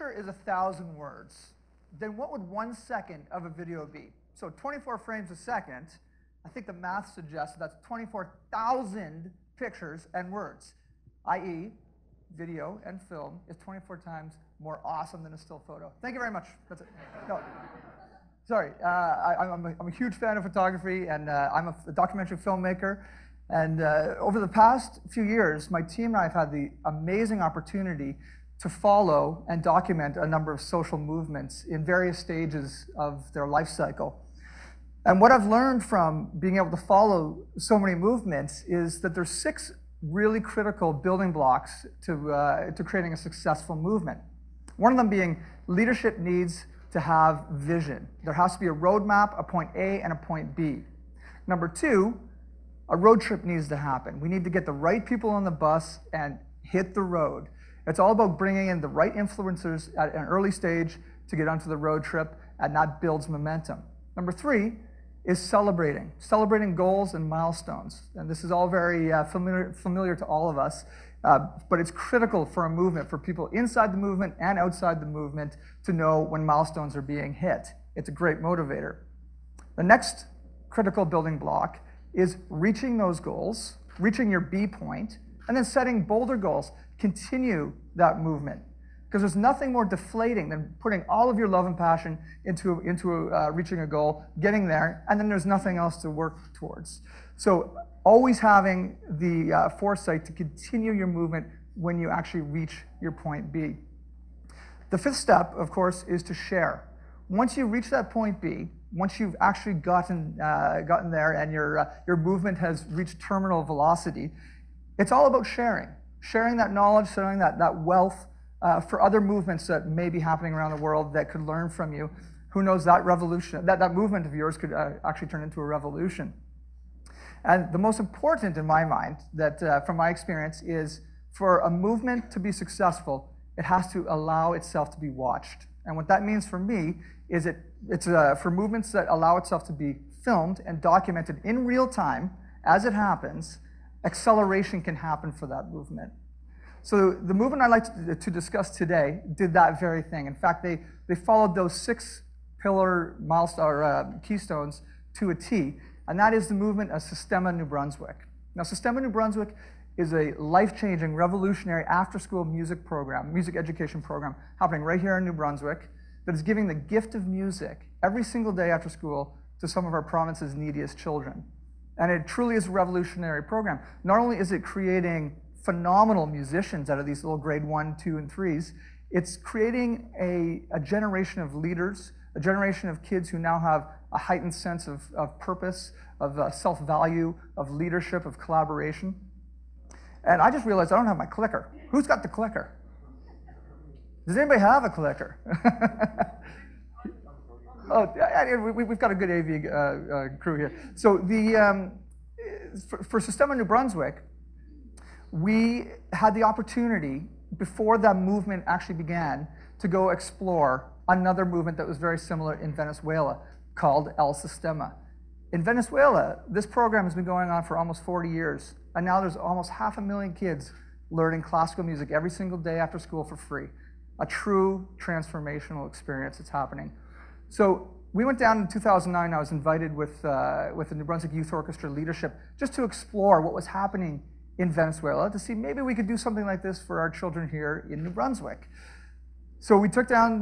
picture is 1,000 words, then what would 1 second of a video be? So 24 frames a second, I think the math suggests that's 24,000 pictures and words, i.e., video and film is 24 times more awesome than a still photo. Thank you very much. That's it. No. Sorry, I'm a huge fan of photography, and I'm a documentary filmmaker. And over the past few years, my team and I have had the amazing opportunity to follow and document a number of social movements in various stages of their life cycle. And what I've learned from being able to follow so many movements is that there's 6 really critical building blocks to creating a successful movement. One of them being leadership needs to have vision. There has to be a roadmap, a point A and a point B. Number 2, a road trip needs to happen. We need to get the right people on the bus and hit the road. It's all about bringing in the right influencers at an early stage to get onto the road trip, and that builds momentum. Number 3 is celebrating goals and milestones. And this is all very familiar to all of us, but it's critical for a movement, for people inside the movement and outside the movement to know when milestones are being hit. It's a great motivator. The next critical building block is reaching those goals, reaching your B point, and then setting bolder goals. Continue that movement. Because there's nothing more deflating than putting all of your love and passion into reaching a goal, getting there, and then there's nothing else to work towards. So always having the foresight to continue your movement when you actually reach your point B. The 5th step, of course, is to share. Once you reach that point B, once you've actually gotten there and your movement has reached terminal velocity, it's all about sharing. Sharing that knowledge, sharing that wealth for other movements that may be happening around the world that could learn from you. Who knows, that revolution, that movement of yours could actually turn into a revolution. And the most important in my mind, that from my experience, is for a movement to be successful, it has to allow itself to be watched. And what that means for me is it's for movements that allow itself to be filmed and documented in real time as it happens, acceleration can happen for that movement. So the movement I'd like to discuss today did that very thing. In fact, they followed those 6 pillar keystones to a T, and that is the movement of Sistema New Brunswick. Now, Sistema New Brunswick is a life-changing, revolutionary after-school music education program happening right here in New Brunswick that is giving the gift of music every single day after school to some of our province's neediest children. And it truly is a revolutionary program. Not only is it creating phenomenal musicians out of these little grade 1, 2, and 3s, it's creating a generation of leaders, a generation of kids who now have a heightened sense of purpose, of self-value, of leadership, of collaboration. And I just realized I don't have my clicker. Who's got the clicker? Does anybody have a clicker? Oh, we've got a good AV crew here. So for Sistema New Brunswick, we had the opportunity, before that movement actually began, to go explore another movement that was very similar in Venezuela called El Sistema. In Venezuela, this program has been going on for almost 40 years, and now there's almost 500,000 kids learning classical music every single day after school for free. A true transformational experience that's happening. So we went down in 2009. I was invited with the New Brunswick Youth Orchestra leadership just to explore what was happening in Venezuela, to see maybe we could do something like this for our children here in New Brunswick. So we took down,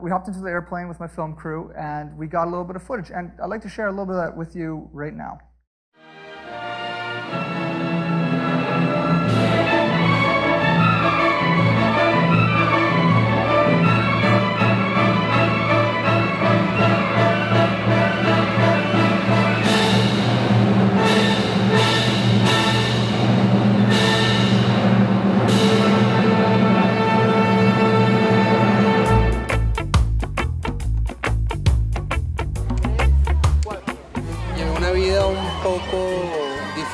we hopped into the airplane with my film crew, and we got a little bit of footage. And I'd like to share a little bit of that with you right now.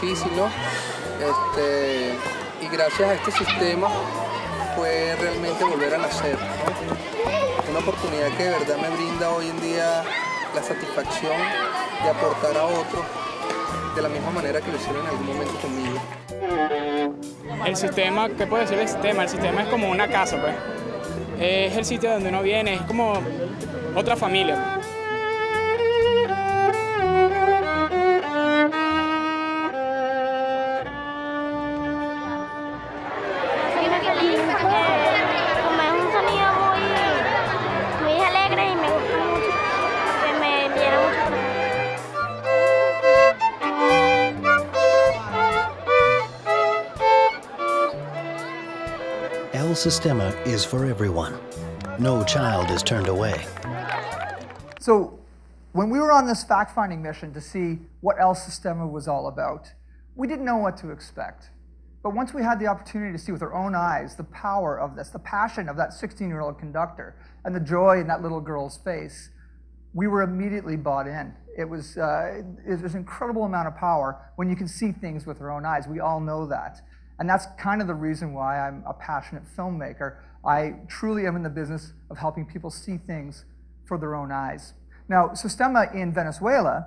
Difícil, ¿no? Y gracias a este sistema fue realmente volver a nacer, ¿no? Una oportunidad que de verdad me brinda hoy en día la satisfacción de aportar a otros de la misma manera que lo hicieron en algún momento conmigo. El sistema, ¿qué puedo decir del sistema? El sistema es como una casa, pues. Es el sitio donde uno viene, es como otra familia. El Sistema is for everyone. No child is turned away. So when we were on this fact-finding mission to see what El Sistema was all about, we didn't know what to expect. But once we had the opportunity to see with our own eyes the power of this, the passion of that 16-year-old conductor, and the joy in that little girl's face, we were immediately bought in. It was an incredible amount of power when you can see things with our own eyes. We all know that. And that's kind of the reason why I'm a passionate filmmaker. I truly am in the business of helping people see things for their own eyes. Now, Sistema in Venezuela,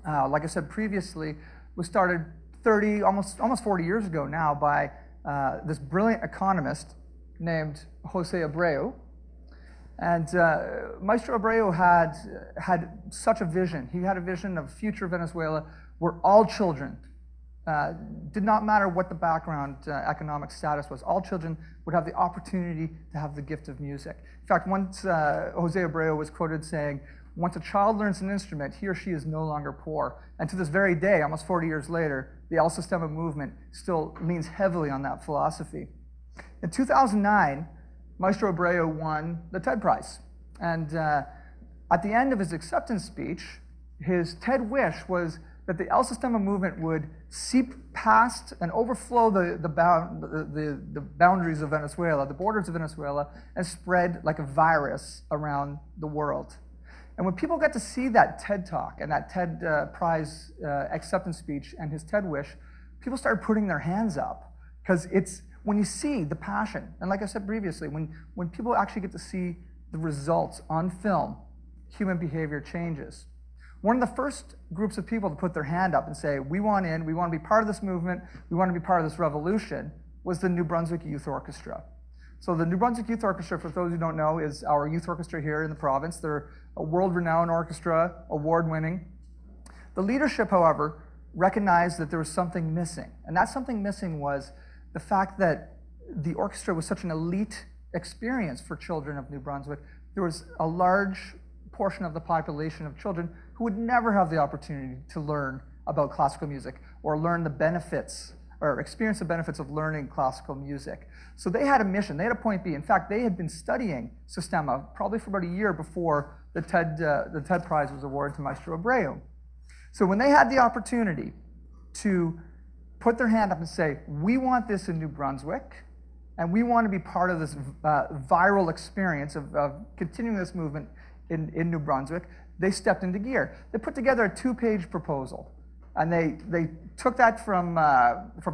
like I said previously, was started almost 40 years ago now by this brilliant economist named Jose Abreu. And Maestro Abreu had such a vision. He had a vision of a future Venezuela where all children, did not matter what the background economic status was, all children would have the opportunity to have the gift of music. In fact, once Jose Abreu was quoted saying, once a child learns an instrument, he or she is no longer poor. And to this very day, almost 40 years later, the El Sistema movement still leans heavily on that philosophy. In 2009, Maestro Abreu won the TED Prize. And at the end of his acceptance speech, his TED wish was that the El Sistema movement would seep past and overflow the boundaries of Venezuela, the borders of Venezuela, and spread like a virus around the world. And when people got to see that TED Talk and that TED Prize acceptance speech and his TED wish, people started putting their hands up. Because it's when you see the passion, and like I said previously, when people actually get to see the results on film, human behavior changes. One of the first groups of people to put their hand up and say, we want in, we want to be part of this movement, we want to be part of this revolution, was the New Brunswick Youth Orchestra. So the New Brunswick Youth Orchestra, for those who don't know, is our youth orchestra here in the province. They're a world-renowned orchestra, award-winning. The leadership, however, recognized that there was something missing. And that something missing was the fact that the orchestra was such an elite experience for children of New Brunswick. There was a large portion of the population of children who would never have the opportunity to learn about classical music or learn the benefits or experience the benefits of learning classical music. So they had a mission, they had a point B. In fact, they had been studying Sistema probably for about a year before the TED Prize was awarded to Maestro Abreu. So when they had the opportunity to put their hand up and say, we want this in New Brunswick, and we want to be part of this viral experience of continuing this movement in New Brunswick, they stepped into gear. They put together a 2-page proposal. And they took that from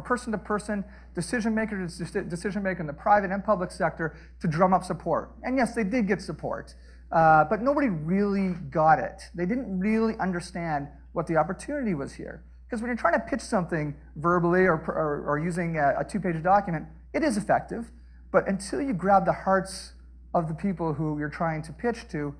person to person, decision maker to decision maker in the private and public sector to drum up support. And yes, they did get support, but nobody really got it. They didn't really understand what the opportunity was here. Because when you're trying to pitch something verbally or using a 2-page document, it is effective. But until you grab the hearts of the people who you're trying to pitch to,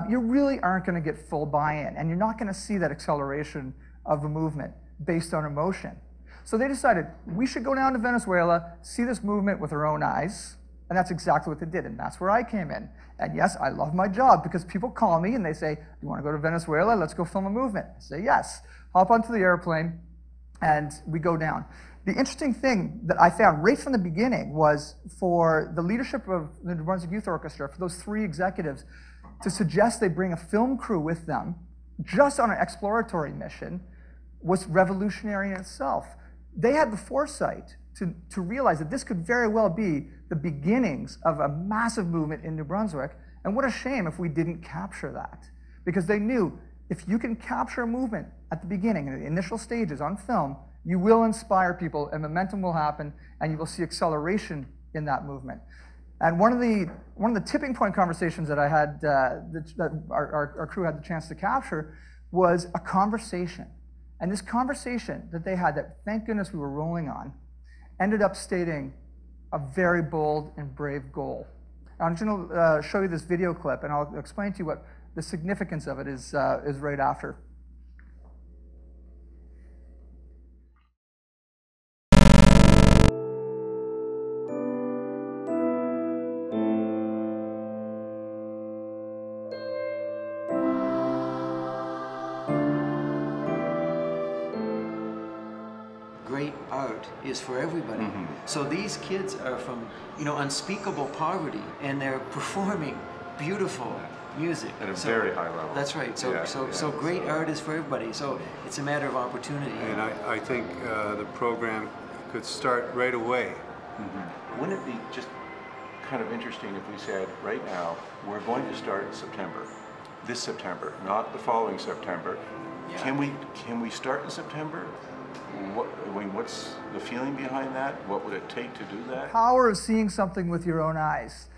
you really aren't going to get full buy-in. And you're not going to see that acceleration of a movement based on emotion. So they decided, we should go down to Venezuela, see this movement with our own eyes, and that's exactly what they did, and that's where I came in. And yes, I love my job, because people call me and they say, you want to go to Venezuela? Let's go film a movement. I say, yes. Hop onto the airplane, and we go down. The interesting thing that I found right from the beginning was for the leadership of the New Brunswick Youth Orchestra, for those 3 executives, to suggest they bring a film crew with them, just on an exploratory mission, was revolutionary in itself. They had the foresight to realize that this could very well be the beginnings of a massive movement in New Brunswick, and what a shame if we didn't capture that. Because they knew if you can capture a movement at the beginning, in the initial stages on film, you will inspire people and momentum will happen, and you will see acceleration in that movement. And one of the tipping point conversations that I had, that our crew had the chance to capture, was a conversation. And this conversation that they had, that thank goodness we were rolling on, ended up stating a very bold and brave goal. I'm going to show you this video clip, and I'll explain to you what the significance of it is right after. Great art is for everybody. Mm-hmm. So these kids are from, unspeakable poverty, and they're performing beautiful music at a very high level. That's right. So great art is for everybody. So it's a matter of opportunity. And I think the program could start right away. Mm-hmm. Wouldn't it be just kind of interesting if we said, right now, we're going to start in September, this September, not the following September. Yeah. Can we start in September? What's the feeling behind that? What would it take to do that? Power of seeing something with your own eyes.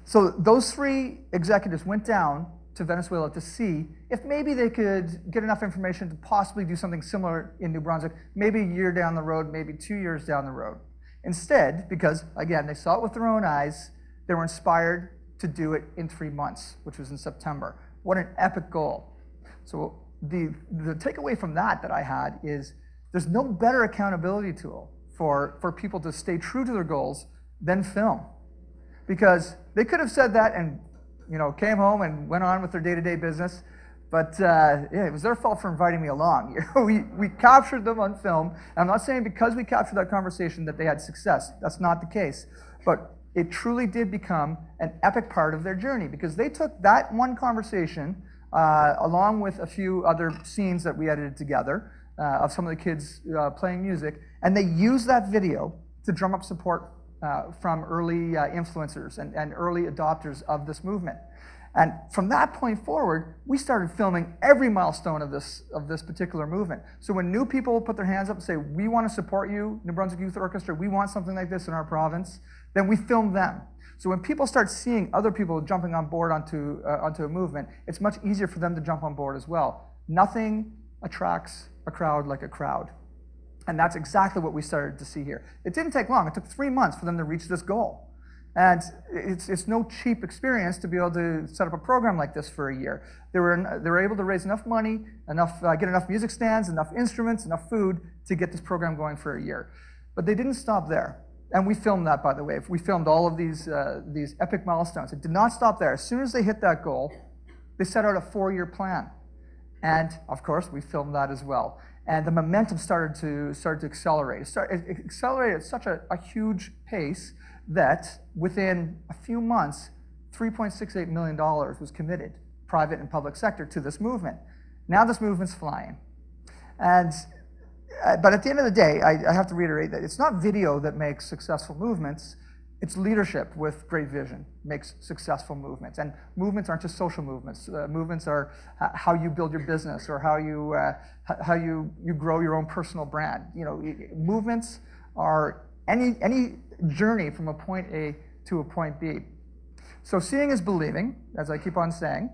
So those 3 executives went down to Venezuela to see if maybe they could get enough information to possibly do something similar in New Brunswick, maybe a year down the road, maybe 2 years down the road. Instead, because again, they saw it with their own eyes, they were inspired to do it in 3 months, which was in September. What an epic goal. So the takeaway from that I had is there's no better accountability tool for people to stay true to their goals than film. Because they could have said that and came home and went on with their day-to-day business, but it was their fault for inviting me along. We captured them on film. And I'm not saying because we captured that conversation that they had success. That's not the case. But it truly did become an epic part of their journey, because they took that one conversation along with a few other scenes that we edited together, of some of the kids playing music, and they used that video to drum up support from early influencers and early adopters of this movement. And from that point forward, we started filming every milestone of this particular movement. So when new people put their hands up and say, we want to support you, New Brunswick Youth Orchestra, we want something like this in our province, then we film them. So when people start seeing other people jumping on board onto a movement, it's much easier for them to jump on board as well. Nothing attracts a crowd like a crowd. And that's exactly what we started to see here. It didn't take long. It took 3 months for them to reach this goal. And it's no cheap experience to be able to set up a program like this for a year. They were able to raise enough money, get enough music stands, enough instruments, enough food to get this program going for a year. But they didn't stop there. And we filmed that, by the way. We filmed all of these epic milestones. It did not stop there. As soon as they hit that goal, they set out a 4-year plan. And of course, we filmed that as well. And the momentum started to accelerate. It accelerated at such a huge pace that within a few months, $3.68 million was committed, private and public sector, to this movement. Now this movement's flying. But at the end of the day, I have to reiterate that it's not video that makes successful movements. It's leadership with great vision makes successful movements. And movements aren't just social movements. Movements are how you build your business, or how you grow your own personal brand. Movements are any journey from a point A to a point B. So seeing is believing, as I keep on saying.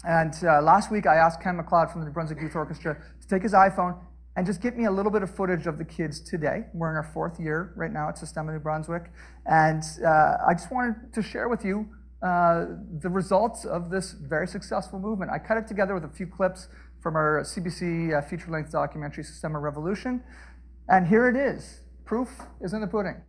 And last week I asked Ken McLeod from the New Brunswick Youth Orchestra to take his iPhone and just get me a little bit of footage of the kids today. We're in our 4th year right now at Sistema New Brunswick. And I just wanted to share with you the results of this very successful movement. I cut it together with a few clips from our CBC feature-length documentary, Sistema Revolution. And here it is. Proof is in the pudding.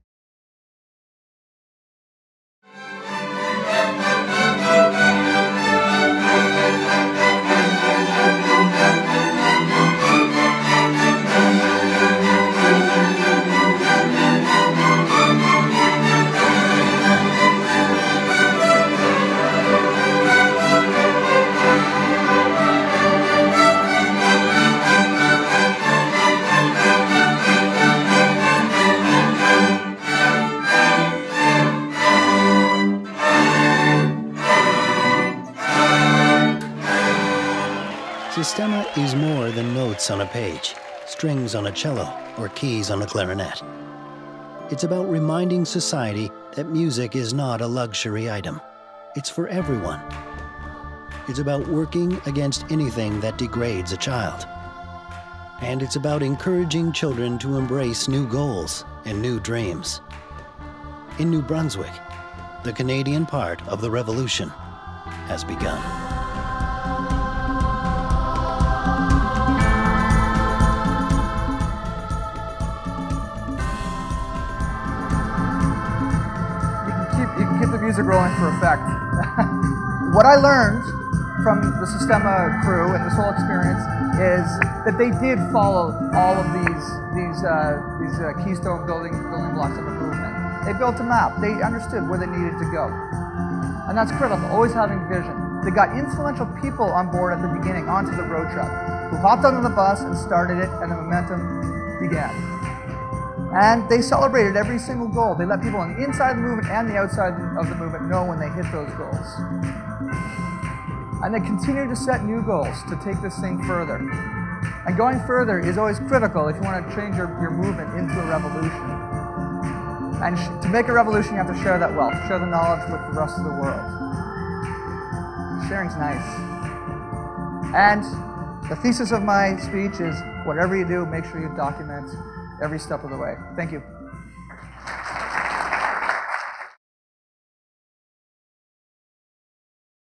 Sistema is more than notes on a page, strings on a cello, or keys on a clarinet. It's about reminding society that music is not a luxury item. It's for everyone. It's about working against anything that degrades a child. And it's about encouraging children to embrace new goals and new dreams. In New Brunswick, the Canadian part of the revolution has begun. You can keep the music rolling for effect. What I learned from the Sistema crew and this whole experience is that they did follow all of these keystone building blocks of the movement. They built a map. They understood where they needed to go. And that's critical, always having vision. They got influential people on board at the beginning onto the road trip, who hopped onto the bus and started it, and the momentum began. And they celebrated every single goal. They let people on the inside of the movement and the outside of the movement know when they hit those goals. And they continue to set new goals to take this thing further. And going further is always critical if you want to change your movement into a revolution. And to make a revolution, you have to share that wealth, share the knowledge with the rest of the world. Sharing's nice. And the thesis of my speech is, whatever you do, make sure you document every step of the way. Thank you.